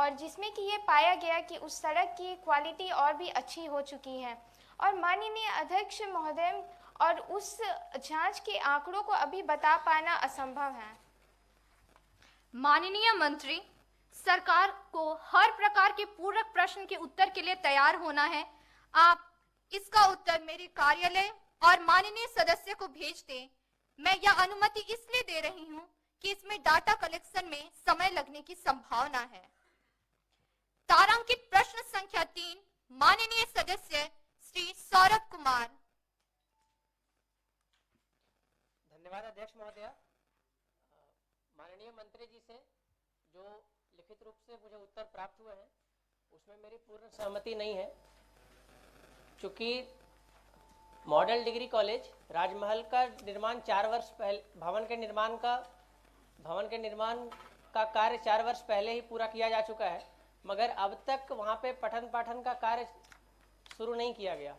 और जिसमें कि ये पाया गया कि उस सड़क की क्वालिटी और भी अच्छी हो चुकी है। और माननीय अध्यक्ष महोदय, और उस जांच के आंकड़ों को अभी बता पाना असंभव है। माननीय मंत्री, सरकार को हर प्रकार के पूरक प्रश्न के उत्तर के लिए तैयार होना है। आप इसका उत्तर मेरे कार्यालय और माननीय सदस्य को भेज दें। मैं यह अनुमति इसलिए दे रही हूं कि इसमें डाटा कलेक्शन में समय लगने की संभावना है। तारांकित प्रश्न संख्या 3, माननीय सदस्य श्री सौरभ कुमार। धन्यवाद अध्यक्ष महोदया। माननीय मंत्री जी से जो लिखित रूप से मुझे उत्तर प्राप्त हुए हैं उसमें मेरी पूर्ण सहमति नहीं है, क्योंकि मॉडल डिग्री कॉलेज राजमहल का निर्माण 4 वर्ष पहले, भवन के निर्माण का कार्य 4 वर्ष पहले ही पूरा किया जा चुका है, मगर अब तक वहाँ पे पठन पाठन का कार्य शुरू नहीं किया गया।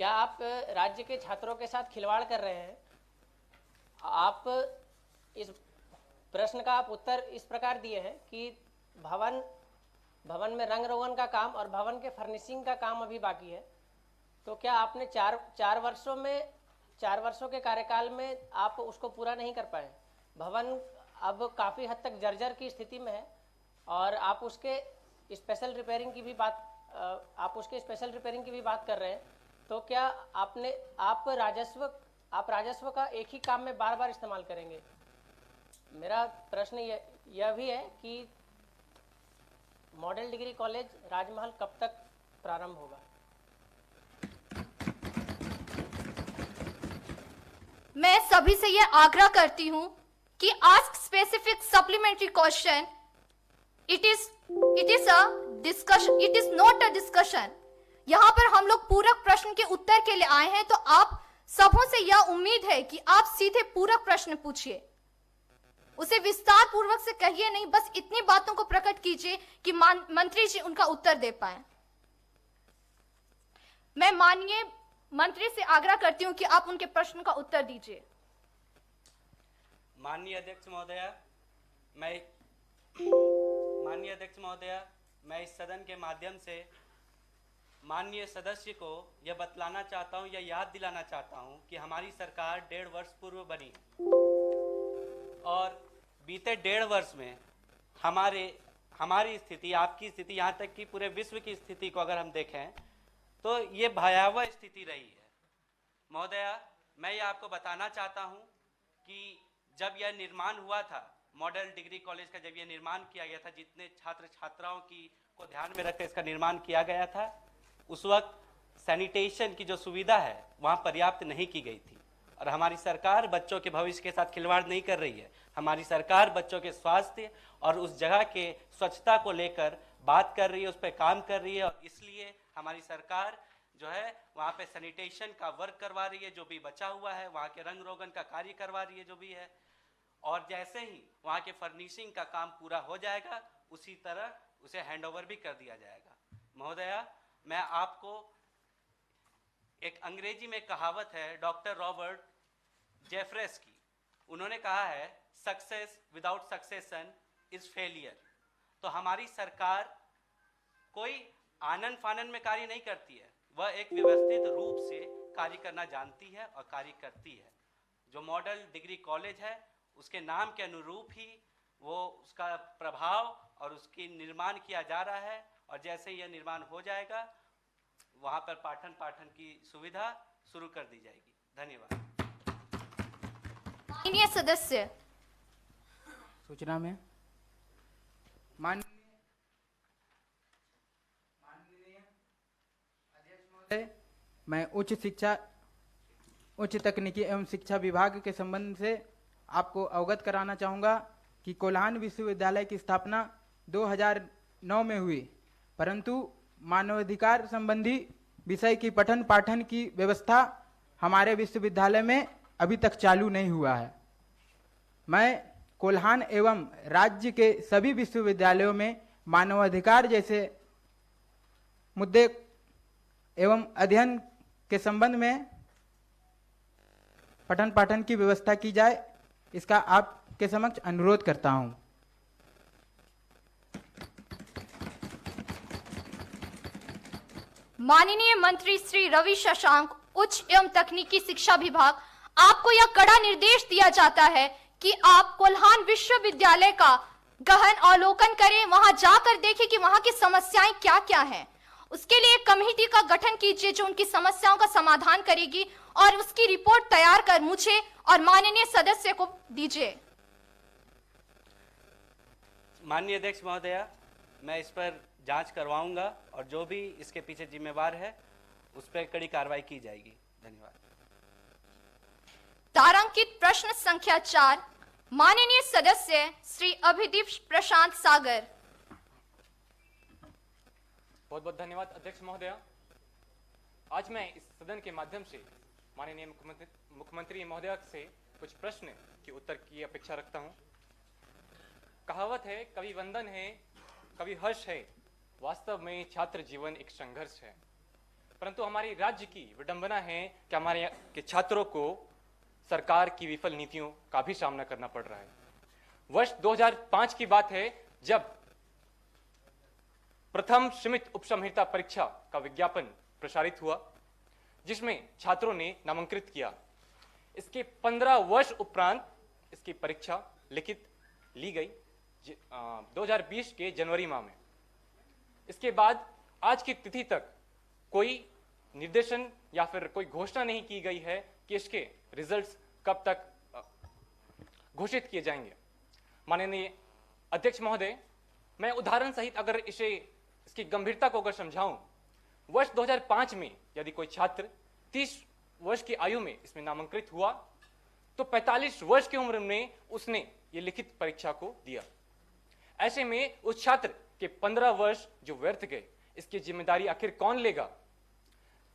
क्या आप राज्य के छात्रों के साथ खिलवाड़ कर रहे हैं? आप इस प्रश्न का आप उत्तर इस प्रकार दिए हैं कि भवन में रंग रोगन का काम और भवन के फर्निशिंग का काम अभी बाकी है। तो क्या आपने चार वर्षों के कार्यकाल में आप उसको पूरा नहीं कर पाए? भवन अब काफ़ी हद तक जर्जर की स्थिति में है और आप उसके स्पेशल रिपेयरिंग की भी बात कर रहे हैं। तो क्या आप राजस्व का एक ही काम में बार बार इस्तेमाल करेंगे? मेरा प्रश्न यह भी है कि मॉडल डिग्री कॉलेज राजमहल कब तक प्रारंभ होगा? मैं सभी से यह आग्रह करती हूं कि ask specific supplementary question. It is not a discussion. यहां पर हम लोग पूरक प्रश्न के उत्तर के लिए आए हैं, तो आप सबों से यह उम्मीद है कि आप सीधे पूरक प्रश्न पूछिए, उसे विस्तार पूर्वक से कहिए नहीं, बस इतनी बातों को प्रकट कीजिए कि मंत्री जी उनका उत्तर दे पाए। मैं माननीय मंत्री से आग्रह करती हूं कि आप उनके प्रश्न का उत्तर दीजिए। माननीय अध्यक्ष महोदया, मैं इस सदन के माध्यम से माननीय सदस्य को यह बतलाना चाहता हूं या याद दिलाना चाहता हूं कि हमारी सरकार 1.5 वर्ष पूर्व बनी और बीते 1.5 वर्ष में हमारी स्थिति, आपकी स्थिति, यहाँ तक कि पूरे विश्व की स्थिति को अगर हम देखें तो ये भयावह स्थिति रही है। महोदया, मैं ये आपको बताना चाहता हूँ कि जब यह निर्माण हुआ था, मॉडल डिग्री कॉलेज का जब यह निर्माण किया गया था, जितने छात्र छात्राओं को ध्यान में रखकर इसका निर्माण किया गया था, उस वक्त सैनिटेशन की जो सुविधा है वहाँ पर्याप्त नहीं की गई थी। और हमारी सरकार बच्चों के भविष्य के साथ खिलवाड़ नहीं कर रही है। हमारी सरकार बच्चों के स्वास्थ्य और उस जगह के स्वच्छता को लेकर बात कर रही है, उस पर काम कर रही है, और इसलिए हमारी सरकार जो है वहाँ पे सैनिटेशन का वर्क करवा रही है, जो भी बचा हुआ है, वहाँ के रंग रोगन का कार्य करवा रही है जो भी है, और जैसे ही वहाँ के फर्निशिंग का काम पूरा हो जाएगा उसी तरह उसे हैंडओवर भी कर दिया जाएगा। महोदया, मैं आपको एक अंग्रेजी में कहावत है डॉक्टर रॉबर्ट जेफरेस की, उन्होंने कहा है success without succession is failure. तो हमारी सरकार कोई आनन फानन में कार्य नहीं करती है, वह एक व्यवस्थित रूप से कार्य करना जानती है और कार्य करती है। जो मॉडल डिग्री कॉलेज है उसके नाम के अनुरूप ही वो उसका प्रभाव और उसकी निर्माण किया जा रहा है, और जैसे यह निर्माण हो जाएगा वहाँ पर पाठन की सुविधा शुरू कर दी जाएगी। धन्यवाद। माननीय सदस्य। सूचना में माननीय अध्यक्ष महोदय, मैं उच्च तकनीकी एवं शिक्षा विभाग के संबंध से आपको अवगत कराना चाहूँगा कि कोल्हान विश्वविद्यालय की स्थापना 2009 में हुई, परंतु मानवाधिकार संबंधी विषय की पठन पाठन की व्यवस्था हमारे विश्वविद्यालय में अभी तक चालू नहीं हुआ है। मैं कोल्हान एवं राज्य के सभी विश्वविद्यालयों में मानवाधिकार जैसे मुद्दे एवं अध्ययन के संबंध में पठन पाठन की व्यवस्था की जाए, इसका आपके समक्ष अनुरोध करता हूं। माननीय मंत्री श्री रवि शशांक, उच्च एवं तकनीकी शिक्षा विभाग, आपको यह कड़ा निर्देश दिया जाता है कि आप कोल्हान विश्वविद्यालय का गहन अवलोकन करें, वहां जाकर देखें कि वहां की समस्याएं क्या क्या हैं। उसके लिए एक कमेटी का गठन कीजिए जो उनकी समस्याओं का समाधान करेगी और उसकी रिपोर्ट तैयार कर मुझे और माननीय सदस्य को दीजिए। माननीय अध्यक्ष महोदया, मैं इस पर जांच करवाऊंगा और जो भी इसके पीछे जिम्मेवार है उस पर कड़ी कार्रवाई की जाएगी। धन्यवाद। तारांकित प्रश्न संख्या 4, माननीय सदस्य श्री अभिदीप प्रशांत सागर। बहुत बहुत धन्यवाद अध्यक्ष महोदया। आज मैं इस सदन के माध्यम से माननीय मुख्यमंत्री महोदया से कुछ प्रश्न के उत्तर की अपेक्षा रखता हूं। कहावत है, कभी वंदन है कभी हर्ष है। वास्तव में छात्र जीवन एक संघर्ष है, परंतु हमारी राज्य की विडंबना है कि हमारे यहाँ के छात्रों को सरकार की विफल नीतियों का भी सामना करना पड़ रहा है। वर्ष 2005 की बात है जब प्रथम सीमित उपसंहिता परीक्षा का विज्ञापन प्रसारित हुआ, जिसमें छात्रों ने नामांकित किया। इसके 15 वर्ष उपरांत इसकी परीक्षा लिखित ली गई 2020 के जनवरी माह में। इसके बाद आज की तिथि तक कोई निर्देशन या फिर कोई घोषणा नहीं की गई है कि इसके रिजल्ट्स कब तक घोषित किए जाएंगे। माननीय अध्यक्ष महोदय, मैं उदाहरण सहित अगर इसकी गंभीरता को अगर समझाऊं, वर्ष 2005 में यदि कोई छात्र 30 वर्ष की आयु में इसमें नामांकित हुआ तो 45 वर्ष की उम्र में उसने ये लिखित परीक्षा को दिया। ऐसे में उस छात्र के 15 वर्ष जो व्यर्थ गए, इसकी जिम्मेदारी आखिर कौन लेगा?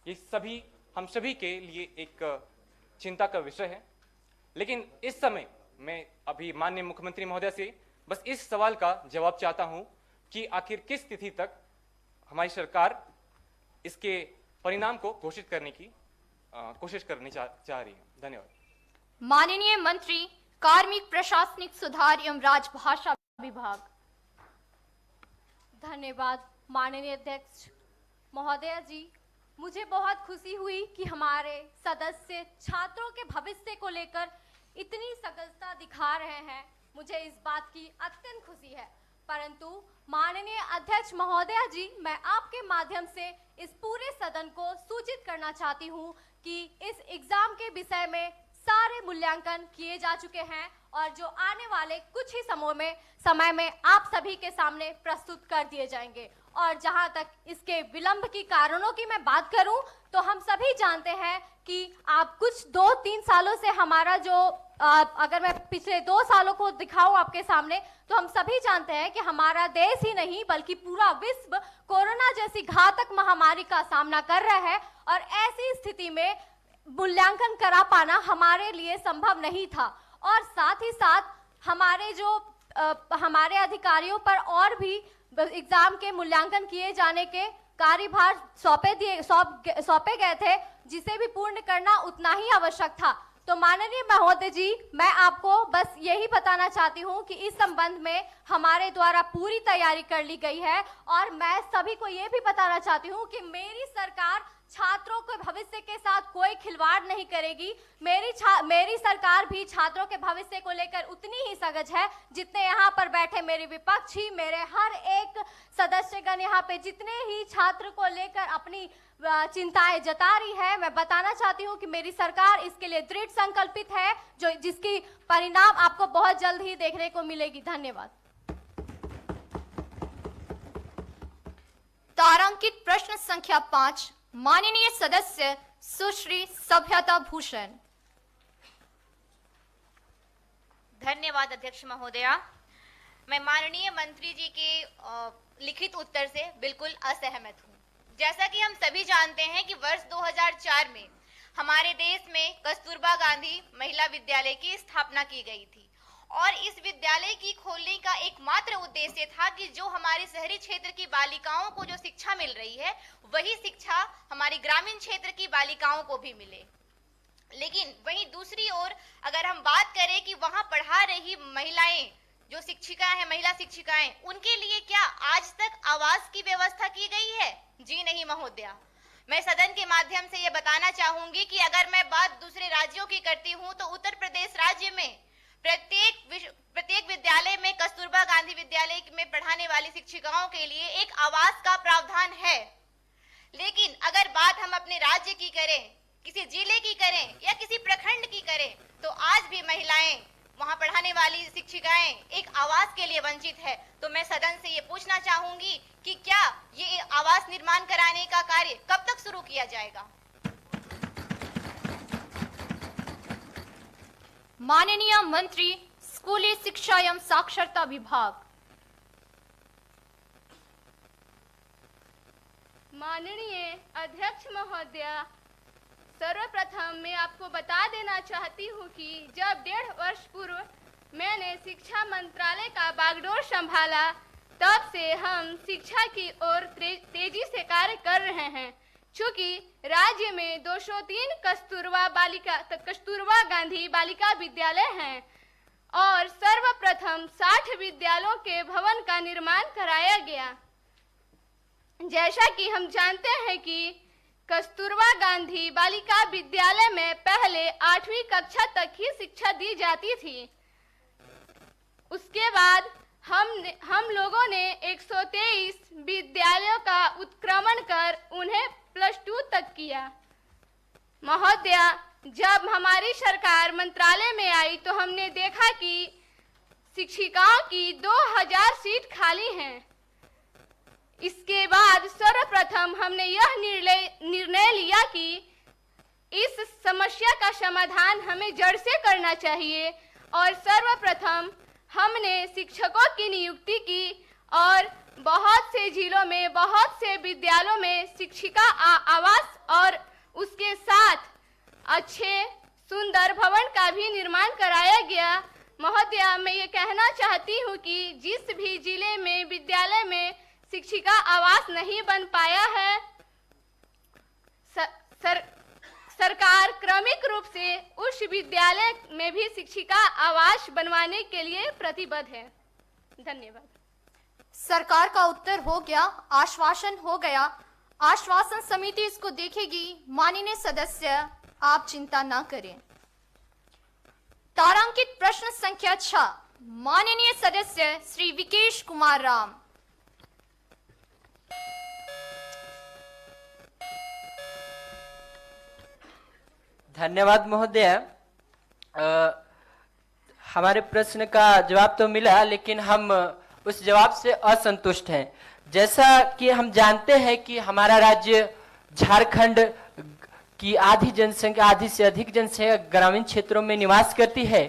ये सभी हम सभी के लिए एक चिंता का विषय है। लेकिन इस समय मैं अभी माननीय मुख्यमंत्री महोदय से बस इस सवाल का जवाब चाहता हूं कि आखिर किस तिथि तक हमारी सरकार इसके परिणाम को घोषित करने की कोशिश करनी चाह रही है। धन्यवाद। माननीय मंत्री कार्मिक प्रशासनिक सुधार एवं राजभाषा विभाग। धन्यवाद माननीय अध्यक्ष महोदया जी। मुझे बहुत खुशी हुई कि हमारे सदस्य छात्रों के भविष्य को लेकर इतनी सजगता दिखा रहे हैं। मुझे इस बात की अत्यंत खुशी है। परंतु माननीय अध्यक्ष महोदया जी, मैं आपके माध्यम से इस पूरे सदन को सूचित करना चाहती हूं कि इस एग्जाम के विषय में सारे मूल्यांकन किए जा चुके हैं और जो आने वाले कुछ ही समय में आप सभी के सामने प्रस्तुत कर दिए जाएंगे। और जहां तक इसके विलंब की कारणों की मैं बात करूं तो हम सभी जानते हैं कि आप कुछ 2-3 सालों से हमारा जो अगर मैं पिछले 2 सालों को दिखाऊं आपके सामने तो हम सभी जानते हैं कि हमारा देश ही नहीं बल्कि पूरा विश्व कोरोना जैसी घातक महामारी का सामना कर रहा है और ऐसी स्थिति में मूल्यांकन करा पाना हमारे लिए संभव नहीं था। और साथ ही साथ हमारे अधिकारियों पर और भी एग्जाम के मूल्यांकन किए जाने के कार्यभार सौंपे गए थे, जिसे भी पूर्ण करना उतना ही आवश्यक था। तो माननीय महोदय जी, मैं आपको बस यही बताना चाहती हूँ कि इस संबंध में हमारे द्वारा पूरी तैयारी कर ली गई है और मैं सभी को ये भी बताना चाहती हूँ कि मेरी सरकार छात्रों के भविष्य के साथ कोई खिलवाड़ नहीं करेगी। मेरी सरकार भी छात्रों के भविष्य को लेकर उतनी ही सजग है जितने यहाँ पर बैठे मेरे विपक्षी, मेरे हर एक सदस्यगण यहाँ पे जितने ही छात्र को लेकर अपनी चिंताएं जता रही है। मैं बताना चाहती हूँ कि मेरी सरकार इसके लिए दृढ़ संकल्पित है, जिसकी परिणाम आपको बहुत जल्द ही देखने को मिलेगी। धन्यवाद। तारांकित प्रश्न संख्या 5, माननीय सदस्य सुश्री सभ्यता भूषण। धन्यवाद अध्यक्ष महोदया। मैं माननीय मंत्री जी के लिखित उत्तर से बिल्कुल असहमत हूँ। जैसा कि हम सभी जानते हैं कि वर्ष 2004 में हमारे देश में कस्तूरबा गांधी महिला विद्यालय की स्थापना की गई थी और इस विद्यालय की खोलने का एकमात्र उद्देश्य था कि जो हमारे शहरी क्षेत्र की बालिकाओं को जो शिक्षा मिल रही है वही शिक्षा हमारी ग्रामीण क्षेत्र की बालिकाओं को भी मिले। लेकिन वहीं दूसरी ओर अगर हम बात करें कि वहां पढ़ा रही महिलाएं जो शिक्षिका हैं, महिला शिक्षिकाएं, उनके लिए क्या आज तक आवास की व्यवस्था की गई है? जी नहीं महोदया। मैं सदन के माध्यम से ये बताना चाहूंगी कि अगर मैं बात दूसरे राज्यों की करती हूं तो उत्तर प्रदेश राज्य में प्रत्येक विद्यालय में कस्तूरबा गांधी विद्यालय में पढ़ाने वाली शिक्षिकाओं के लिए एक आवास का प्रावधान है। लेकिन अगर बात हम अपने राज्य की करें, किसी जिले की करें या किसी प्रखंड की करें, तो आज भी महिलाएं, वहां पढ़ाने वाली शिक्षिकाएं एक आवास के लिए वंचित है। तो मैं सदन से ये पूछना चाहूंगी कि क्या ये आवास निर्माण कराने का कार्य कब तक शुरू किया जाएगा? माननीय मंत्री स्कूली शिक्षा एवं साक्षरता विभाग। माननीय अध्यक्ष महोदय, सर्वप्रथम मैं आपको बता देना चाहती हूँ कि जब 1.5 वर्ष पूर्व मैंने शिक्षा मंत्रालय का बागडोर संभाला, तब से हम शिक्षा की ओर तेजी से कार्य कर रहे हैं। चूँकि राज्य में 203 कस्तूरबा गांधी बालिका विद्यालय हैं और सर्वप्रथम 60 विद्यालयों के भवन का निर्माण कराया गया। जैसा कि हम जानते हैं कि कस्तूरबा गांधी बालिका विद्यालय में पहले 8वीं कक्षा तक ही शिक्षा दी जाती थी। उसके बाद हम लोगों ने 123 विद्यालयों का उत्क्रमण कर उन्हें +2 तक किया। महोदय, जब हमारी सरकार मंत्रालय में आई तो हमने देखा कि शिक्षिकाओं की 2000 सीट खाली हैं। इसके बाद सर्वप्रथम हमने यह निर्णय लिया कि इस समस्या का समाधान हमें जड़ से करना चाहिए और सर्वप्रथम हमने शिक्षकों की नियुक्ति की और बहुत से जिलों में, बहुत से विद्यालयों में शिक्षिका आवास और उसके साथ अच्छे सुंदर भवन का भी निर्माण कराया गया। महोदय, मैं ये कहना चाहती हूँ कि जिस भी जिले में विद्यालय में शिक्षिका आवास नहीं बन पाया है, सरकार क्रमिक रूप से उस विद्यालय में भी शिक्षिका आवास बनवाने के लिए प्रतिबद्ध है। धन्यवाद। सरकार का उत्तर हो गया, आश्वासन हो गया। आश्वासन समिति इसको देखेगी। माननीय सदस्य, आप चिंता ना करें। तारांकित प्रश्न संख्या 6, माननीय सदस्य श्री विकेश कुमार राम। धन्यवाद महोदय। हमारे प्रश्न का जवाब तो मिला, लेकिन हम उस जवाब से असंतुष्ट हैं। जैसा कि हम जानते हैं कि हमारा राज्य झारखंड की आधी जनसंख्या, आधी से अधिक जनसंख्या ग्रामीण क्षेत्रों में निवास करती है।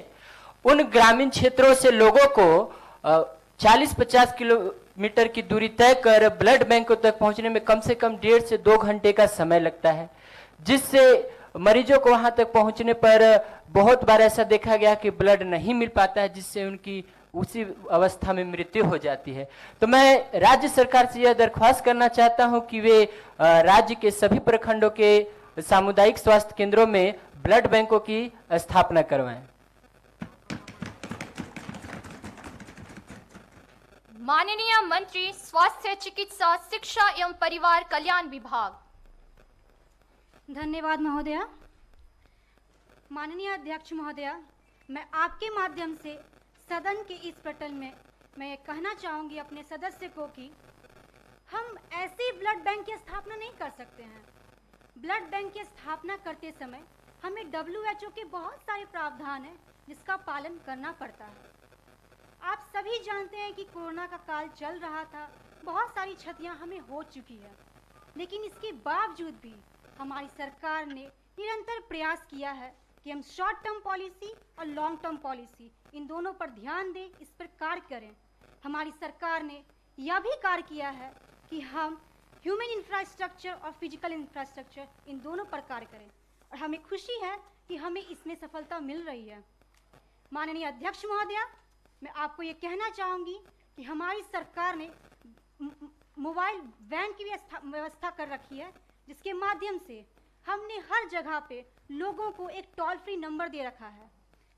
उन ग्रामीण क्षेत्रों से लोगों को 40-50 किलोमीटर की दूरी तय कर ब्लड बैंकों तक पहुंचने में कम से कम 1.5 से 2 घंटे का समय लगता है, जिससे मरीजों को वहां तक पहुंचने पर बहुत बार ऐसा देखा गया कि ब्लड नहीं मिल पाता है, जिससे उनकी उसी अवस्था में मृत्यु हो जाती है। तो मैं राज्य सरकार से यह दरख्वास्त करना चाहता हूं कि वे राज्य के सभी प्रखंडों के सामुदायिक स्वास्थ्य केंद्रों में ब्लड बैंकों की स्थापना करवाएं। माननीय मंत्री स्वास्थ्य, चिकित्सा, शिक्षा एवं परिवार कल्याण विभाग। धन्यवाद महोदया। माननीय अध्यक्ष महोदया, मैं आपके माध्यम से सदन के इस पटल में मैं ये कहना चाहूँगी अपने सदस्य को कि हम ऐसे ब्लड बैंक की स्थापना नहीं कर सकते हैं। ब्लड बैंक की स्थापना करते समय हमें WHO के बहुत सारे प्रावधान हैं जिसका पालन करना पड़ता है। आप सभी जानते हैं कि कोरोना का काल चल रहा था, बहुत सारी क्षतियाँ हमें हो चुकी है, लेकिन इसके बावजूद भी हमारी सरकार ने निरंतर प्रयास किया है कि हम शॉर्ट टर्म पॉलिसी और लॉन्ग टर्म पॉलिसी इन दोनों पर ध्यान दें, इस पर कार्य करें। हमारी सरकार ने यह भी कार्य किया है कि हम ह्यूमन इंफ्रास्ट्रक्चर और फिजिकल इंफ्रास्ट्रक्चर इन दोनों पर कार्य करें, और हमें खुशी है कि हमें इसमें सफलता मिल रही है। माननीय अध्यक्ष महोदया, मैं आपको ये कहना चाहूँगी कि हमारी सरकार ने मोबाइल वैन की व्यवस्था कर रखी है, जिसके माध्यम से हमने हर जगह पे लोगों को एक टोल फ्री नंबर दे रखा है,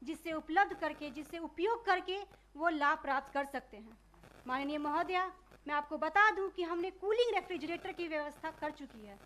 जिससे उपलब्ध करके, जिससे उपयोग करके वो लाभ प्राप्त कर सकते हैं। माननीय महोदया, मैं आपको बता दूं कि हमने कूलिंग रेफ्रिजरेटर की व्यवस्था कर चुकी है,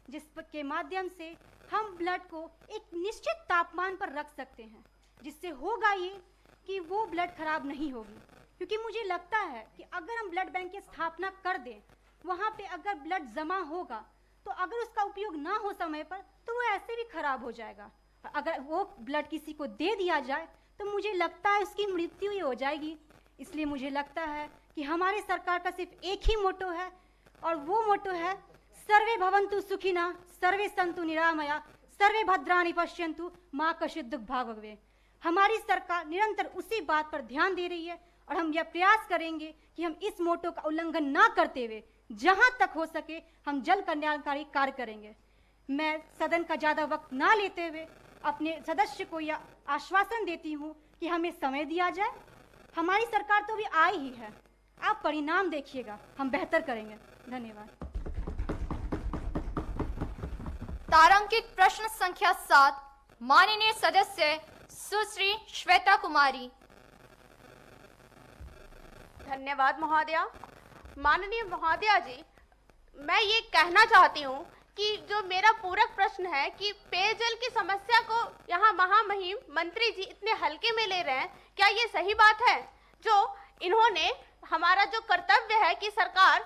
जिसके माध्यम से हम ब्लड को एक निश्चित तापमान पर रख सकते हैं, जिससे होगा ये कि वो ब्लड खराब नहीं होगी। क्योंकि मुझे लगता है कि अगर हम ब्लड बैंक की स्थापना कर दें, वहाँ पे अगर ब्लड जमा होगा तो अगर उसका उपयोग ना हो समय पर तो वो ऐसे भी खराब हो जाएगा। अगर वो ब्लड किसी को दे दिया जाए तो मुझे लगता है उसकी मृत्यु ही हो जाएगी। इसलिए मुझे लगता है कि हमारी सरकार का सिर्फ एक ही मोटो है, और वो मोटो है सर्वे भवन्तु सुखिनः, सर्वे सन्तु निरामया, सर्वे भद्राणि पश्यन्तु, माँ कश्चित् दुःखभाग् भवेत्। हमारी सरकार निरंतर उसी बात पर ध्यान दे रही है और हम यह प्रयास करेंगे कि हम इस मोटो का उल्लंघन ना करते हुए जहां तक हो सके हम जन कल्याणकारी कार्य करेंगे। मैं सदन का ज़्यादा वक्त ना लेते हुए अपने सदस्य को यह आश्वासन देती हूं कि हमें समय दिया जाए। हमारी सरकार तो भी आई ही है, आप परिणाम देखिएगा, हम बेहतर करेंगे। धन्यवाद। तारांकित प्रश्न संख्या 7 माननीय सदस्य सुश्री श्वेता कुमारी। धन्यवाद महोदया। माननीय महोदया जी, मैं ये कहना चाहती हूँ कि जो मेरा पूरक प्रश्न है कि पेयजल की समस्या को यहाँ महामहिम मंत्री जी इतने हल्के में ले रहे हैं, क्या ये सही बात है? जो इन्होंने हमारा जो कर्तव्य है कि सरकार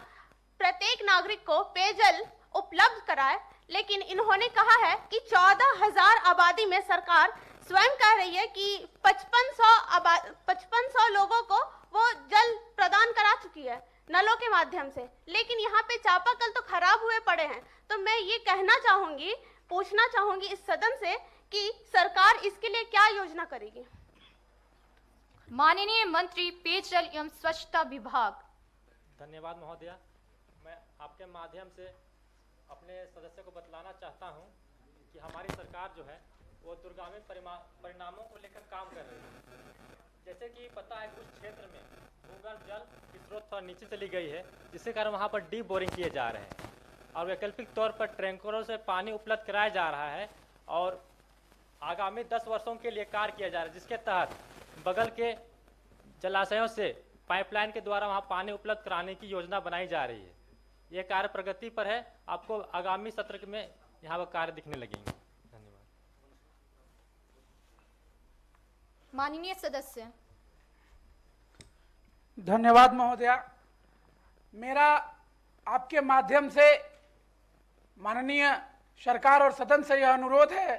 प्रत्येक नागरिक को पेयजल उपलब्ध कराए, लेकिन इन्होंने कहा है कि 14,000 आबादी में सरकार स्वयं कह रही है कि 5500 लोगों को वो जल प्रदान करा चुकी है नलों के माध्यम से, लेकिन यहाँ पे चापाकल तो खराब हुए पड़े हैं। तो मैं ये कहना चाहूंगी, पूछना चाहूंगी इस सदन से कि सरकार इसके लिए क्या योजना करेगी? माननीय मंत्री पेयजल एवं स्वच्छता विभाग। धन्यवाद महोदया। मैं आपके माध्यम से अपने सदस्य को बतलाना चाहता हूं कि हमारी सरकार जो है वो दूरगामी परिणामों को लेकर काम कर रही है। जैसे कि पता है कुछ क्षेत्र में भूगर्भ जल की स्रोत थोड़ा नीचे चली गई है, जिसके कारण वहाँ पर डीप बोरिंग किए जा रहे हैं और वैकल्पिक तौर पर टैंकरों से पानी उपलब्ध कराया जा रहा है और आगामी 10 वर्षों के लिए कार्य किया जा रहा है, जिसके तहत बगल के जलाशयों से पाइपलाइन के द्वारा वहाँ पानी उपलब्ध कराने की योजना बनाई जा रही है। ये कार्य प्रगति पर है, आपको आगामी सत्र में यहाँ पर कार्य दिखने लगेंगे। धन्यवाद। माननीय सदस्य। धन्यवाद महोदया। मेरा आपके माध्यम से माननीय सरकार और सदन से यह अनुरोध है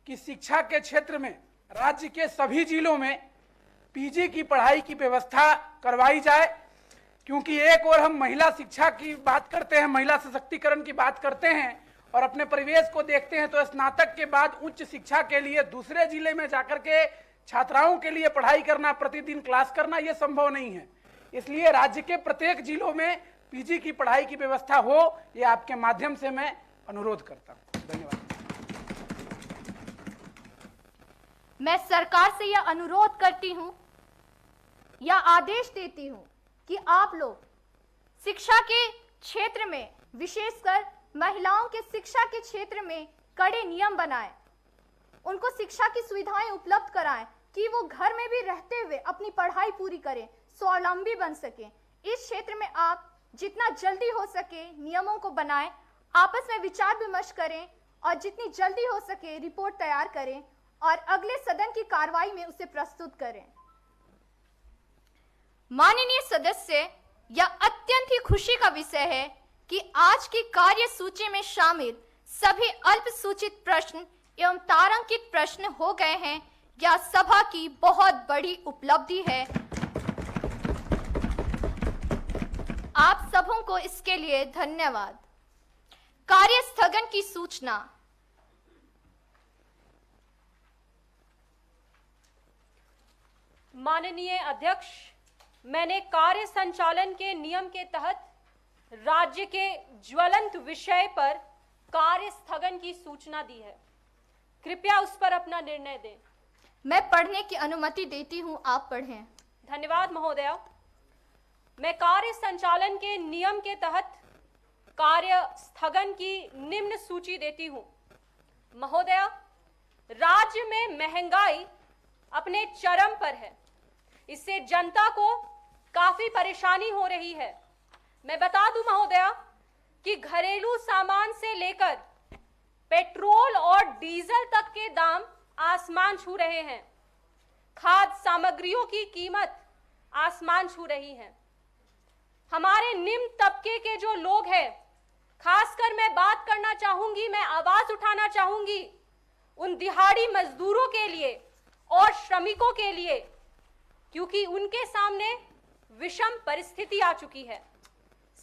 कि शिक्षा के क्षेत्र में राज्य के सभी जिलों में पीजी की पढ़ाई की व्यवस्था करवाई जाए, क्योंकि एक और हम महिला शिक्षा की बात करते हैं, महिला सशक्तिकरण की बात करते हैं और अपने परिवेश को देखते हैं तो स्नातक के बाद उच्च शिक्षा के लिए दूसरे जिले में जाकर के छात्राओं के लिए पढ़ाई करना, प्रतिदिन क्लास करना, यह संभव नहीं है। इसलिए राज्य के प्रत्येक जिलों में पीजी की पढ़ाई की व्यवस्था हो, यह आपके माध्यम से मैं अनुरोध करता हूं। धन्यवाद। मैं सरकार से यह अनुरोध करती हूं या आदेश देती हूं कि आप लोग शिक्षा के क्षेत्र में, विशेषकर महिलाओं के शिक्षा के क्षेत्र में कड़े नियम बनाएं, उनको शिक्षा की सुविधाएं उपलब्ध कराएं कि वो घर में भी रहते हुए अपनी पढ़ाई पूरी करें, स्वावलंबी बन सकें। इस क्षेत्र में आप जितना जल्दी हो सके नियमों को बनाएं, आपस में विचार विमर्श करें और जितनी जल्दी हो सके रिपोर्ट तैयार करें और अगले सदन की कार्रवाई में उसे प्रस्तुत करें। माननीय सदस्य, यह अत्यंत ही खुशी का विषय है कि आज की कार्य सूची में शामिल सभी अल्प सूचित प्रश्न एवं तारांकित प्रश्न हो गए हैं। यह सभा की बहुत बड़ी उपलब्धि है। आप सबों को इसके लिए धन्यवाद। कार्य स्थगन की सूचना। माननीय अध्यक्ष, मैंने कार्य संचालन के नियम के तहत राज्य के ज्वलंत विषय पर कार्य स्थगन की सूचना दी है। कृपया उस पर अपना निर्णय दें। मैं पढ़ने की अनुमति देती हूं, आप पढ़ें। धन्यवाद महोदया। मैं कार्य संचालन के नियम के तहत कार्य स्थगन की निम्न सूची देती हूं। महोदया, राज्य में महंगाई अपने चरम पर है। इससे जनता को काफी परेशानी हो रही है। मैं बता दूं महोदया कि घरेलू सामान से लेकर पेट्रोल और डीजल तक के दाम आसमान छू रहे हैं। खाद्य सामग्रियों की कीमत आसमान छू रही है। हमारे निम्न तबके के जो लोग हैं, खासकर मैं बात करना चाहूंगी, मैं आवाज उठाना चाहूंगी उन दिहाड़ी मजदूरों के लिए और श्रमिकों के लिए, क्योंकि उनके सामने विषम परिस्थिति आ चुकी है।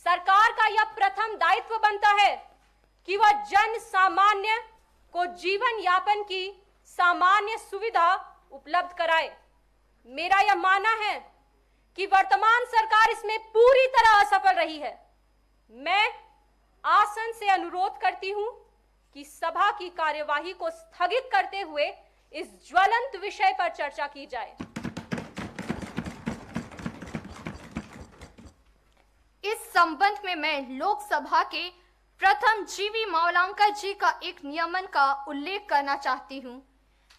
सरकार का यह प्रथम दायित्व बनता है कि वह जन सामान्य को जीवन यापन की सामान्य सुविधा उपलब्ध कराए। मेरा यह मानना है कि वर्तमान सरकार इसमें पूरी तरह असफल रही है। मैं आसन से अनुरोध करती हूं कि सभा की कार्यवाही को स्थगित करते हुए इस ज्वलंत विषय पर चर्चा की जाए। इस संबंध में मैं लोकसभा के प्रथम जीवी मावलंकर जी का एक नियमन का उल्लेख करना चाहती हूं।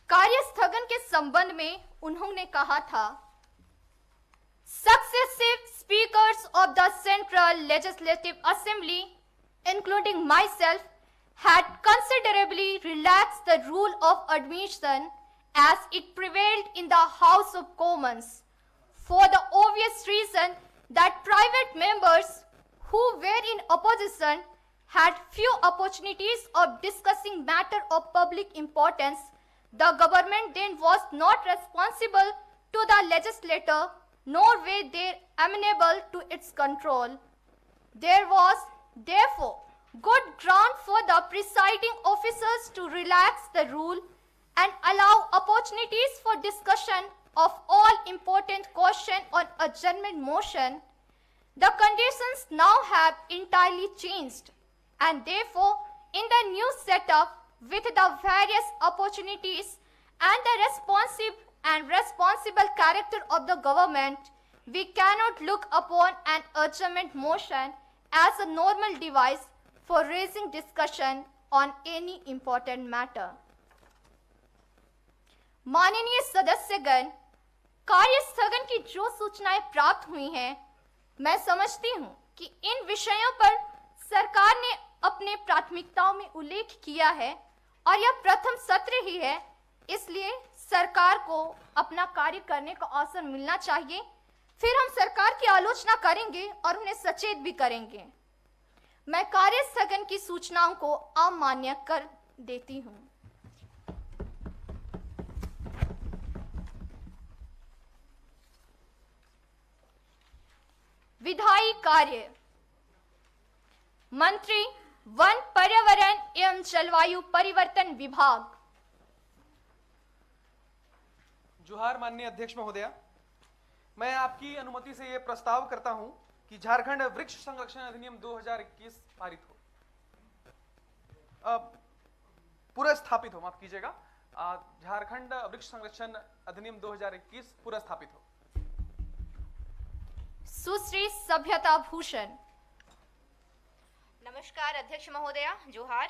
कार्य स्थगन के संबंध में उन्होंने कहा था, Successive speakers of the Central Legislative Assembly, including myself, had considerably relaxed the rule of admission as it prevailed in the House of Commons, for the obvious reason that private members who were in opposition had few opportunities of discussing matter of public importance. The government then was not responsible to the legislator, nor were they amenable to its control. There was, therefore, good ground for the presiding officers to relax the rule and allow opportunities for discussion of all important questions on adjournment motion. The conditions now have entirely changed, and therefore, in the new setup, with the various opportunities and the responsive and responsible character of the government, we cannot look upon an adjournment motion as a normal device for raising discussion on any important matter. माननीय सदस्यगण, कार्य स्थगन की जो सूचनाएं प्राप्त हुई हैं, मैं समझती हूं कि इन विषयों पर सरकार ने अपने प्राथमिकताओं में उल्लेख किया है और यह प्रथम सत्र ही है, इसलिए सरकार को अपना कार्य करने का अवसर मिलना चाहिए। फिर हम सरकार की आलोचना करेंगे और उन्हें सचेत भी करेंगे। मैं कार्य स्थगन की सूचनाओं को अमान्य कर देती हूं। विधायी कार्य। मंत्री वन, पर्यावरण एवं जलवायु परिवर्तन विभाग। जोहार माननीय अध्यक्ष महोदया, मैं आपकी अनुमति से यह प्रस्ताव करता हूं कि झारखंड वृक्ष संरक्षण अधिनियम 2021 पारित हो, पूरा स्थापित हो, माफ कीजिएगा, झारखंड वृक्ष संरक्षण अधिनियम 2021 पूरा स्थापित हो। सुश्री सभ्यता भूषण। नमस्कार अध्यक्ष महोदया, जोहार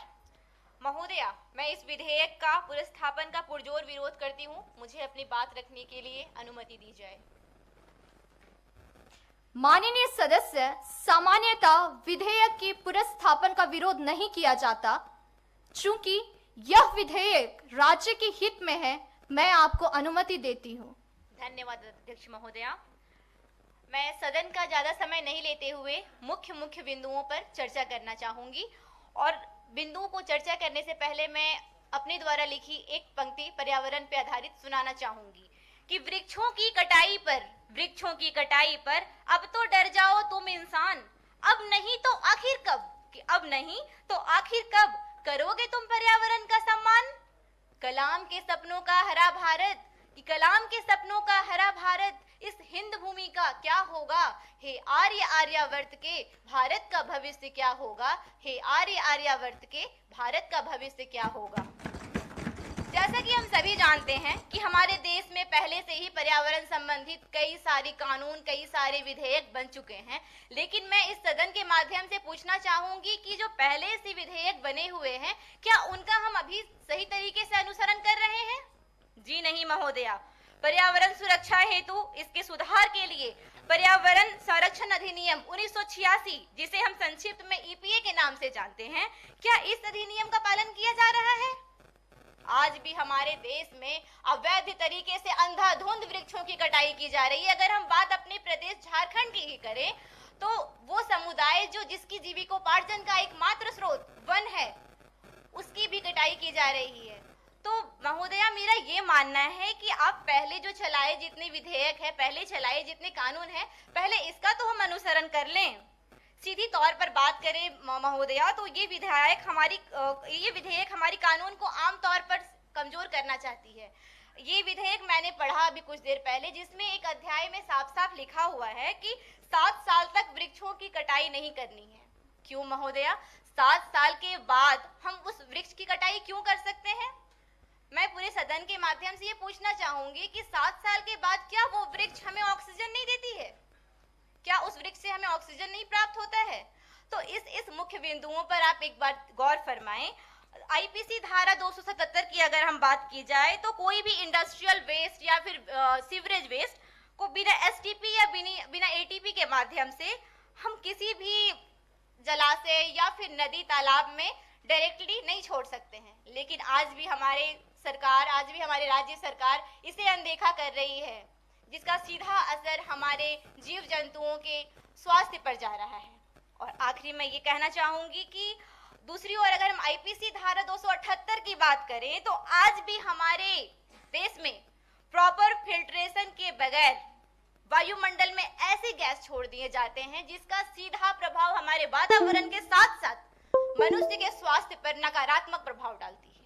महोदया। मैं इस विधेयक का पुनर्स्थापन का पुरजोर विरोध करती हूँ। मुझे अपनी बात रखने के लिए अनुमति दी जाए। माननीय सदस्य, सामान्यतः विधेयक की पुनर्स्थापन का विरोध नहीं किया जाता, चूंकि यह विधेयक राज्य के हित में है। मैं आपको अनुमति देती हूँ। धन्यवाद अध्यक्ष महोदया। मैं सदन का ज्यादा समय नहीं लेते हुए मुख्य बिंदुओं पर चर्चा करना चाहूंगी, और बिंदुओं को चर्चा करने से पहले मैं अपने द्वारा लिखी एक पंक्ति पर्यावरण पर आधारित सुनाना चाहूंगी कि वृक्षों की कटाई पर अब तो डर जाओ तुम इंसान, अब नहीं तो आखिर कब करोगे तुम पर्यावरण का सम्मान। कलाम के सपनों का हरा भारत इस हिंद भूमि का क्या होगा। हे आर्यावर्त के भारत का भविष्य क्या होगा। हे आर्यावर्त के भारत का भविष्य क्या होगा। जैसा कि हम सभी जानते हैं कि हमारे देश में पहले से ही पर्यावरण संबंधित कई सारे कानून, कई सारे विधेयक बन चुके हैं, लेकिन मैं इस सदन के माध्यम से पूछना चाहूंगी कि जो पहले से विधेयक बने हुए हैं, क्या उनका हम अभी सही तरीके से अनुसरण कर रहे हैं? जी नहीं महोदया। पर्यावरण सुरक्षा हेतु इसके सुधार के लिए पर्यावरण संरक्षण अधिनियम 1986, जिसे हम संक्षिप्त में ईपीए के नाम से जानते हैं, क्या इस अधिनियम का पालन किया जा रहा है? आज भी हमारे देश में अवैध तरीके से अंधाधुंध वृक्षों की कटाई की जा रही है। अगर हम बात अपने प्रदेश झारखंड की ही करें तो वो समुदाय जो जिसकी जीविकोपार्जन का एकमात्र स्रोत वन है, उसकी भी कटाई की जा रही है। तो महोदया, मेरा ये मानना है कि आप पहले जो चलाए जितने विधेयक है, पहले चलाए जितने कानून है, पहले इसका तो हम अनुसरण कर लें। सीधी तौर पर बात करें महोदया, तो ये विधेयक हमारी कानून को आम तौर पर कमजोर करना चाहती है। ये विधेयक मैंने पढ़ा अभी कुछ देर पहले, जिसमें एक अध्याय में साफ साफ लिखा हुआ है कि 7 साल तक वृक्षों की कटाई नहीं करनी है। क्यों महोदया? 7 साल के बाद हम उस वृक्ष की कटाई क्यों कर सकते हैं? मैं पूरे सदन के माध्यम से ये पूछना चाहूंगी कि 7 साल के बाद क्या वो वृक्ष हमें ऑक्सीजन नहीं देती है? क्या उस वृक्ष से हमें ऑक्सीजन नहीं प्राप्त होता है? तो इस मुख्य बिंदुओं पर आप एक बार गौर फरमाएं। आईपीसी धारा 277 की अगर हम बात की जाए तो कोई भी इंडस्ट्रियल वेस्ट या फिर सीवरेज वेस्ट को बिना एसटीपी या बिना एटीपी के माध्यम से हम किसी भी जलाशय या फिर नदी तालाब में डायरेक्टली नहीं छोड़ सकते हैं। लेकिन आज भी हमारी राज्य सरकार इसे अनदेखा कर रही है, जिसका सीधा असर हमारे जीव जंतुओं के स्वास्थ्य पर जा रहा है। और आखिरी में ये कहना चाहूंगी कि दूसरी ओर अगर हम आईपीसी धारा 278 की बात करें तो आज भी हमारे देश में प्रॉपर फिल्ट्रेशन के बगैर वायुमंडल में ऐसे गैस छोड़ दिए जाते हैं जिसका सीधा प्रभाव हमारे वातावरण के साथ साथ मनुष्य के स्वास्थ्य पर नकारात्मक प्रभाव डालती है।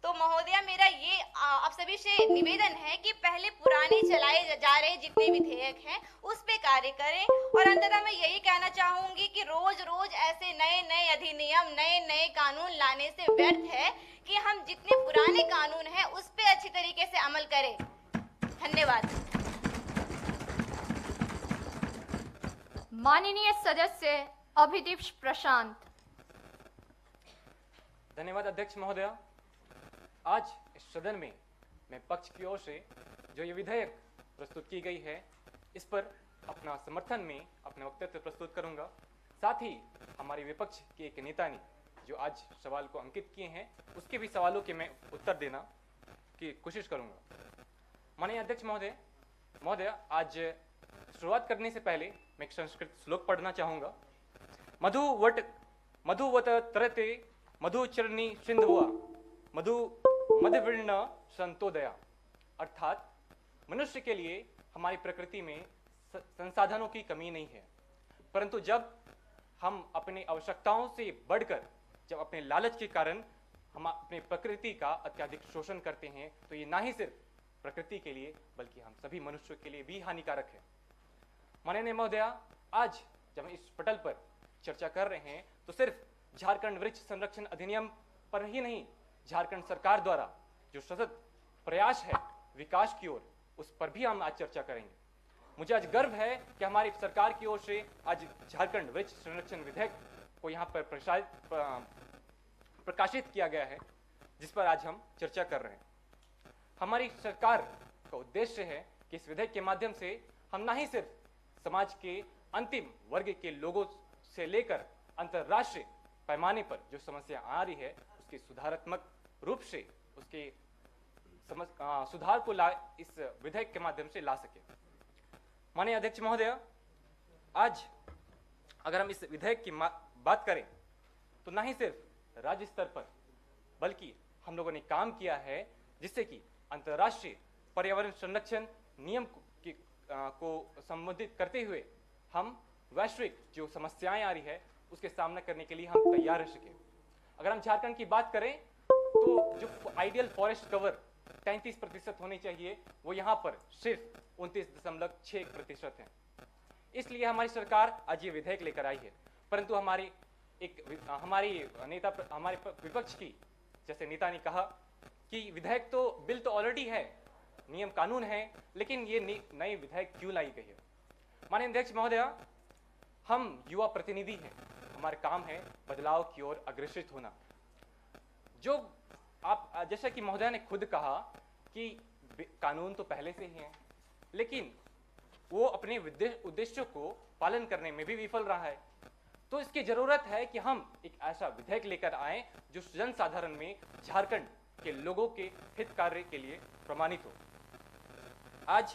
तो महोदया, मेरा ये आप सभी से निवेदन है कि पहले पुराने चलाए जा रहे जितने विधेयक हैं उस पे कार्य करें। और अंततः मैं यही कहना चाहूंगी कि रोज रोज ऐसे नए नए अधिनियम, नए नए कानून लाने से व्यर्थ है कि हम जितने पुराने कानून हैं उस पे अच्छी तरीके से अमल करें। धन्यवाद। माननीय सदस्य अभिदीप प्रशांत। धन्यवाद अध्यक्ष महोदया। आज इस सदन में मैं पक्ष की ओर से जो ये विधेयक प्रस्तुत की गई है इस पर अपना समर्थन में अपने वक्तव्य प्रस्तुत करूंगा। साथ ही हमारे विपक्ष के एक नेता ने जो आज सवाल को अंकित किए हैं उसके भी सवालों के मैं उत्तर देना की कोशिश करूंगा। माननीय अध्यक्ष महोदय, आज शुरुआत करने से पहले मैं एक संस्कृत श्लोक पढ़ना चाहूंगा। मधुवत तरते मधुचरणी सिंधुआ मधु मधुविर्ण संतोदया। अर्थात मनुष्य के लिए हमारी प्रकृति में संसाधनों की कमी नहीं है, परंतु जब हम अपनी आवश्यकताओं से बढ़कर जब अपने लालच के कारण हम अपने प्रकृति का अत्यधिक शोषण करते हैं तो ये ना ही सिर्फ प्रकृति के लिए बल्कि हम सभी मनुष्यों के लिए भी हानिकारक है। माननीय महोदया, आज जब हम इस पटल पर चर्चा कर रहे हैं तो सिर्फ झारखंड वृक्ष संरक्षण अधिनियम पर ही नहीं, झारखंड सरकार द्वारा जो सतत प्रयास है विकास की ओर, उस पर भी हम आज चर्चा करेंगे। मुझे आज गर्व है कि हमारी सरकार की ओर से आज झारखंड वृक्ष संरक्षण विधेयक को यहाँ पर प्रकाशित किया गया है, जिस पर आज हम चर्चा कर रहे हैं। हमारी सरकार का उद्देश्य है कि इस विधेयक के माध्यम से हम ना ही सिर्फ समाज के अंतिम वर्ग के लोगों से लेकर अंतर्राष्ट्रीय पैमाने पर जो समस्या आ रही है उसके सुधारात्मक रूप से उसके सुधार को इस विधेयक के माध्यम से ला सके। माननीय अध्यक्ष महोदय, आज अगर हम इस विधेयक की बात करें तो ना ही सिर्फ राज्य स्तर पर बल्कि हम लोगों ने काम किया है जिससे कि अंतर्राष्ट्रीय पर्यावरण संरक्षण नियम को संबोधित करते हुए हम वैश्विक जो समस्याएं आ रही है उसके सामना करने के लिए हम तैयार रह सके। अगर हम झारखंड की बात करें तो जो आइडियल फॉरेस्ट कवर 33% होनी चाहिए वो यहाँ पर सिर्फ 29.6% है। इसलिए हमारी सरकार आज ये विधेयक लेकर आई है, परंतु हमारे विपक्ष की जैसे नेता ने कहा कि विधेयक तो बिल तो ऑलरेडी है, नियम कानून है, लेकिन ये नई विधेयक क्यों लाई गई है। माननीय अध्यक्ष महोदय, हम युवा प्रतिनिधि हैं, हमारा काम है बदलाव की ओर अग्रसित होना। जो आप जैसा कि महोदय ने खुद कहा कि कानून तो पहले से ही है, लेकिन वो अपने उद्देश्यों को पालन करने में भी विफल रहा है। तो इसकी जरूरत है कि हम एक ऐसा विधेयक लेकर आए जो जनसाधारण में झारखंड के लोगों के हित कार्य के लिए प्रमाणित हो। आज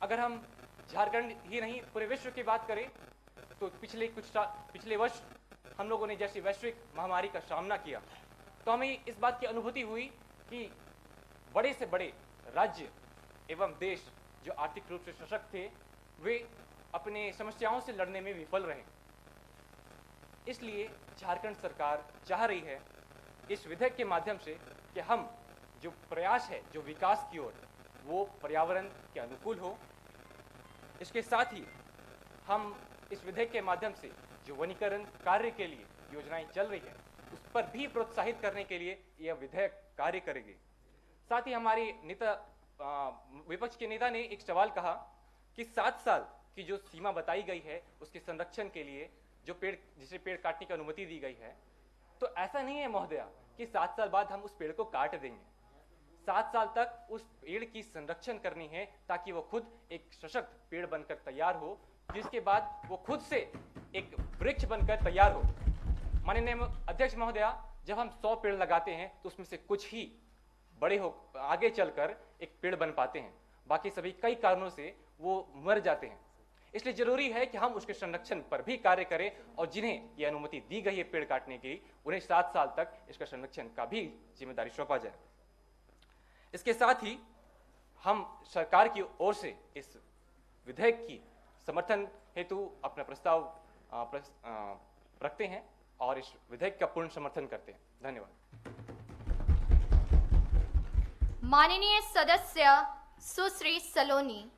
अगर हम झारखंड ही नहीं पूरे विश्व की बात करें तो पिछले वर्ष हम लोगों ने जैसी वैश्विक महामारी का सामना किया तो हमें इस बात की अनुभूति हुई कि बड़े से बड़े राज्य एवं देश जो आर्थिक रूप से सशक्त थे वे अपने समस्याओं से लड़ने में विफल रहे। इसलिए झारखंड सरकार चाह रही है इस विधेयक के माध्यम से कि हम जो प्रयास है जो विकास की ओर वो पर्यावरण के अनुकूल हो। इसके साथ ही हम इस विधेयक के माध्यम से जो वनीकरण कार्य के लिए योजनाएं चल रही है उस पर भी प्रोत्साहित करने के लिए यह विधेयक कार्य करेगी। साथ ही हमारी नेता विपक्ष के नेता ने एक सवाल कहा कि 7 साल की जो सीमा बताई गई है उसके संरक्षण के लिए जो जिसे पेड़ काटने की अनुमति दी गई है, तो ऐसा नहीं है महोदया कि 7 साल बाद हम उस पेड़ को काट देंगे। 7 साल तक उस पेड़ की संरक्षण करनी है ताकि वो खुद एक सशक्त पेड़ बनकर तैयार हो, जिसके बाद वो खुद से एक वृक्ष बनकर तैयार हो। माननीय अध्यक्ष महोदया, जब हम 100 पेड़ लगाते हैं तो उसमें से कुछ ही बड़े हो आगे चलकर एक पेड़ बन पाते हैं, बाकी सभी कई कारणों से वो मर जाते हैं। इसलिए जरूरी है कि हम उसके संरक्षण पर भी कार्य करें और जिन्हें ये अनुमति दी गई है पेड़ काटने की उन्हें 7 साल तक इसका संरक्षण का भी जिम्मेदारी सौंपा जाए। इसके साथ ही हम सरकार की ओर से इस विधेयक की समर्थन हेतु अपना प्रस्ताव रखते हैं और इस विधेयक का पूर्ण समर्थन करते हैं। धन्यवाद। माननीय सदस्य सुश्री सलोनी।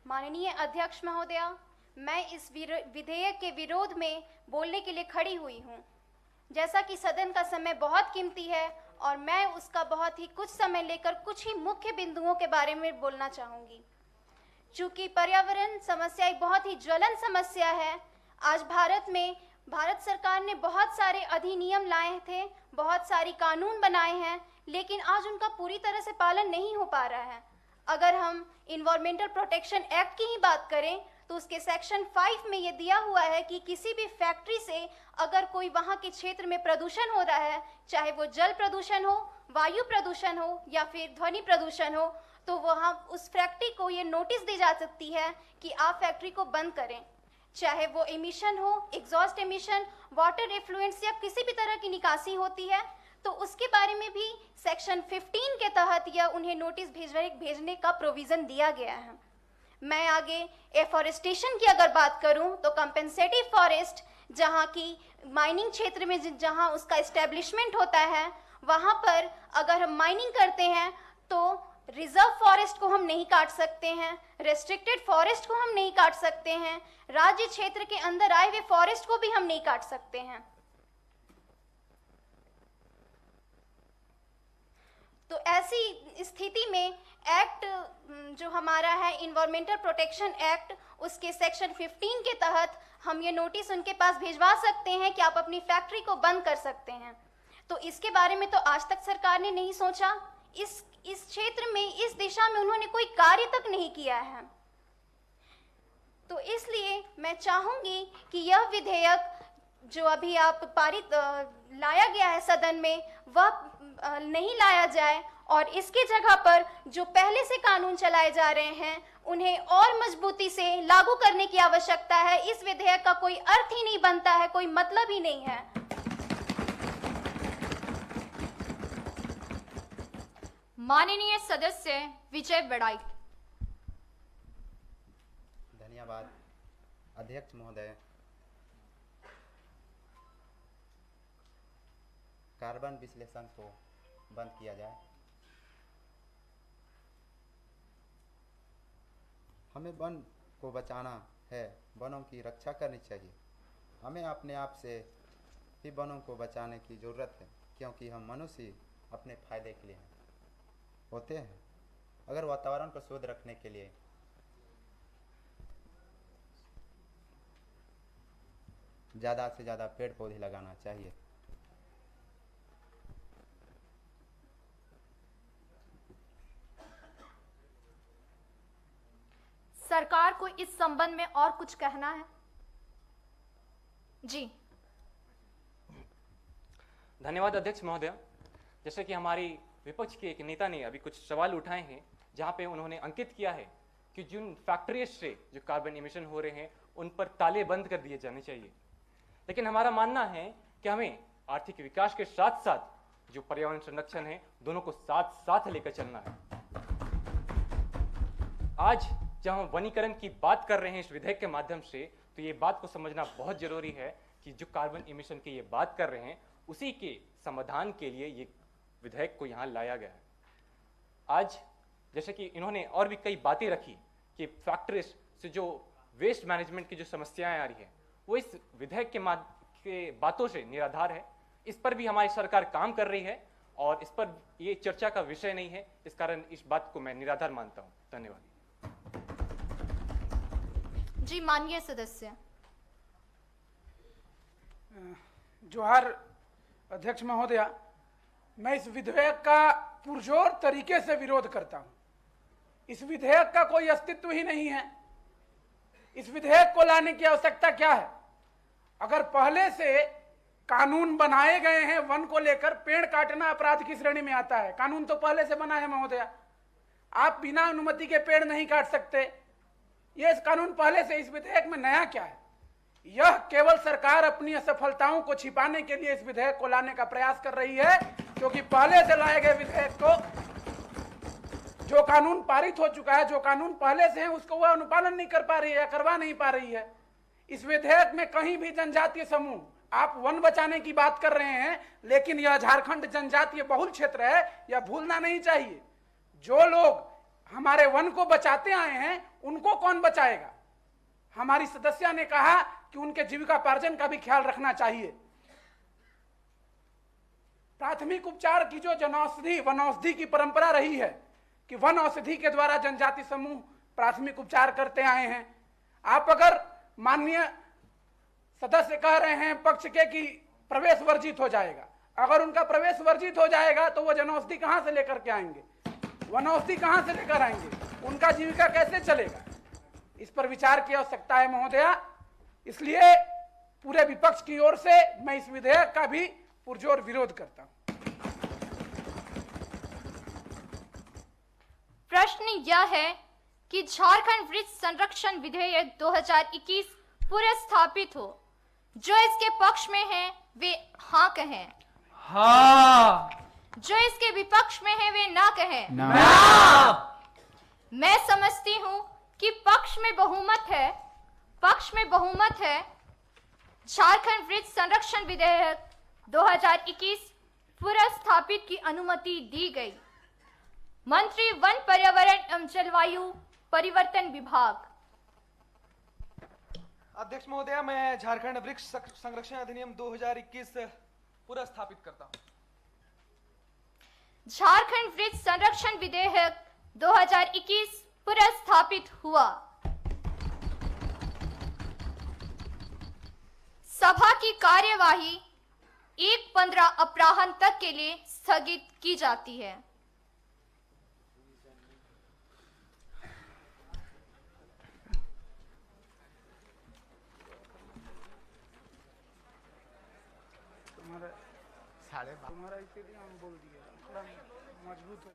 माननीय अध्यक्ष महोदया, मैं इस विधेयक के विरोध में बोलने के लिए खड़ी हुई हूँ। जैसा कि सदन का समय बहुत कीमती है और मैं उसका बहुत ही कुछ समय लेकर कुछ ही मुख्य बिंदुओं के बारे में बोलना चाहूँगी। चूँकि पर्यावरण समस्या एक बहुत ही ज्वलन समस्या है। आज भारत सरकार ने बहुत सारे अधिनियम लाए थे, बहुत सारी कानून बनाए हैं, लेकिन आज उनका पूरी तरह से पालन नहीं हो पा रहा है। अगर हम इन्वायरमेंटल प्रोटेक्शन एक्ट की ही बात करें तो उसके सेक्शन 5 में ये दिया हुआ है कि किसी भी फैक्ट्री से अगर कोई वहाँ के क्षेत्र में प्रदूषण हो रहा है, चाहे वो जल प्रदूषण हो, वायु प्रदूषण हो या फिर ध्वनि प्रदूषण हो, तो वहाँ उस फैक्ट्री को ये नोटिस दी जा सकती है कि आप फैक्ट्री को बंद करें। चाहे वो एमिशन हो, एग्जॉस्ट एमिशन, वाटर एफ्लुएंस या किसी भी तरह की निकासी होती है, तो उसके बारे में भी सेक्शन 15 के तहत यह उन्हें नोटिस भेजने का प्रोविज़न दिया गया है। मैं आगे एफॉरेस्टेशन की अगर बात करूं तो कंपेंसेटिव फॉरेस्ट, जहां की माइनिंग क्षेत्र में जहां उसका इस्टेब्लिशमेंट होता है, वहां पर अगर हम माइनिंग करते हैं तो रिजर्व फॉरेस्ट को हम नहीं काट सकते हैं, रेस्ट्रिक्टेड फॉरेस्ट को हम नहीं काट सकते हैं, राज्य क्षेत्र के अंदर आए हुए फॉरेस्ट को भी हम नहीं काट सकते हैं। तो ऐसी स्थिति में एक्ट जो हमारा है इन्वायरमेंटल प्रोटेक्शन एक्ट, उसके सेक्शन 15 के तहत हम ये नोटिस उनके पास भिजवा सकते हैं कि आप अपनी फैक्ट्री को बंद कर सकते हैं। तो इसके बारे में तो आज तक सरकार ने नहीं सोचा। इस क्षेत्र में, इस दिशा में उन्होंने कोई कार्य तक नहीं किया है। तो इसलिए मैं चाहूंगी कि यह विधेयक जो अभी आप लाया गया है सदन में, वह नहीं लाया जाए और इसकी जगह पर जो पहले से कानून चलाए जा रहे हैं उन्हें और मजबूती से लागू करने की आवश्यकता है। इस विधेयक का कोई अर्थ ही नहीं बनता है, कोई मतलब ही नहीं है। माननीय सदस्य विजय बड़ाई। धन्यवाद अध्यक्ष महोदय। कार्बन विश्लेषण को बंद किया जाए। हमें वन को बचाना है, वनों की रक्षा करनी चाहिए। हमें अपने आप से ही वनों को बचाने की ज़रूरत है, क्योंकि हम मनुष्य अपने फायदे के लिए होते हैं। अगर वातावरण को शुद्ध रखने के लिए ज़्यादा से ज़्यादा पेड़ पौधे लगाना चाहिए। आपको इस संबंध में और कुछ कहना है? जी। धन्यवाद अध्यक्ष महोदया। जैसे कि हमारी विपक्ष के एक नेता ने अभी कुछ सवाल उठाए हैं, जहां पे उन्होंने अंकित किया है कि जिन फैक्ट्रीज से जो कार्बन इमिशन हो रहे हैं उन पर ताले बंद कर दिए जाने चाहिए। लेकिन हमारा मानना है कि हमें आर्थिक विकास के साथ साथ जो पर्यावरण संरक्षण है दोनों को साथ साथ लेकर चलना है। आज जब हम वनीकरण की बात कर रहे हैं इस विधेयक के माध्यम से, तो ये बात को समझना बहुत जरूरी है कि जो कार्बन इमिशन की ये बात कर रहे हैं उसी के समाधान के लिए ये विधेयक को यहाँ लाया गया है। आज जैसे कि इन्होंने और भी कई बातें रखी कि फैक्ट्रीज से जो वेस्ट मैनेजमेंट की जो समस्याएं आ रही है वो इस विधेयक के बातों से निराधार है। इस पर भी हमारी सरकार काम कर रही है और इस पर ये चर्चा का विषय नहीं है, इस कारण इस बात को मैं निराधार मानता हूँ। धन्यवाद। जी माननीय सदस्य। जोहार अध्यक्ष महोदया, मैं इस विधेयक का पुरजोर तरीके से विरोध करता हूं। इस विधेयक का कोई अस्तित्व ही नहीं है। इस विधेयक को लाने की आवश्यकता क्या है? अगर पहले से कानून बनाए गए हैं वन को लेकर, पेड़ काटना अपराध की श्रेणी में आता है, कानून तो पहले से बना है महोदया। आप बिना अनुमति के पेड़ नहीं काट सकते, ये कानून पहले से। इस विधेयक में नया क्या है? यह केवल सरकार अपनी असफलताओं को छिपाने के लिए इस विधेयक को लाने का प्रयास कर रही है, क्योंकि पहले से लाए गए विधेयक को, जो कानून पारित हो चुका है, जो कानून पहले से है, उसको वह अनुपालन नहीं कर पा रही है या करवा नहीं पा रही है। इस विधेयक में कहीं भी जनजातीय समूह, आप वन बचाने की बात कर रहे हैं, लेकिन यह झारखंड जनजातीय बहुल क्षेत्र है, यह भूलना नहीं चाहिए। जो लोग हमारे वन को बचाते आए हैं उनको कौन बचाएगा? हमारी सदस्य ने कहा कि उनके जीविकापार्जन का भी ख्याल रखना चाहिए। प्राथमिक उपचार की जो जनौषधि वनौषधि की परंपरा रही है कि वन औषधि के द्वारा जनजाति समूह प्राथमिक उपचार करते आए हैं। आप अगर माननीय सदस्य कह रहे हैं पक्ष के कि प्रवेश वर्जित हो जाएगा, अगर उनका प्रवेश वर्जित हो जाएगा तो वो जनौषधि कहां से लेकर के आएंगे? वनौषधि कहां से लेकर आएंगे? उनका जीविका कैसे चलेगा? इस पर विचार की आवश्यकता है महोदया। इसलिए पूरे विपक्ष की ओर से मैं इस विधेयक का भी पुरजोर विरोध करता हूं। प्रश्न यह है कि झारखंड वृक्ष संरक्षण विधेयक 2021 पुनर्स्थापित हो। जो इसके पक्ष में हैं वे हाँ कहें। हाँ। जो इसके विपक्ष में हैं वे ना कहें। ना। मैं समझती हूं कि पक्ष में बहुमत है। झारखंड वृक्ष संरक्षण विधेयक 2021 पुनर्स्थापित की अनुमति दी गई। मंत्री वन पर्यावरण एवं जलवायु परिवर्तन विभाग। अध्यक्ष महोदया, मैं झारखंड वृक्ष संरक्षण अधिनियम 2021 पुनर्स्थापित करता हूं। झारखंड वृक्ष संरक्षण विधेयक 2021 पुनर्स्थापित हुआ। सभा की कार्यवाही 1:15 अपराह्न तक के लिए स्थगित की जाती है। तुम्हारा इसीलिए हम बोल दिए, थोड़ा मजबूत हो।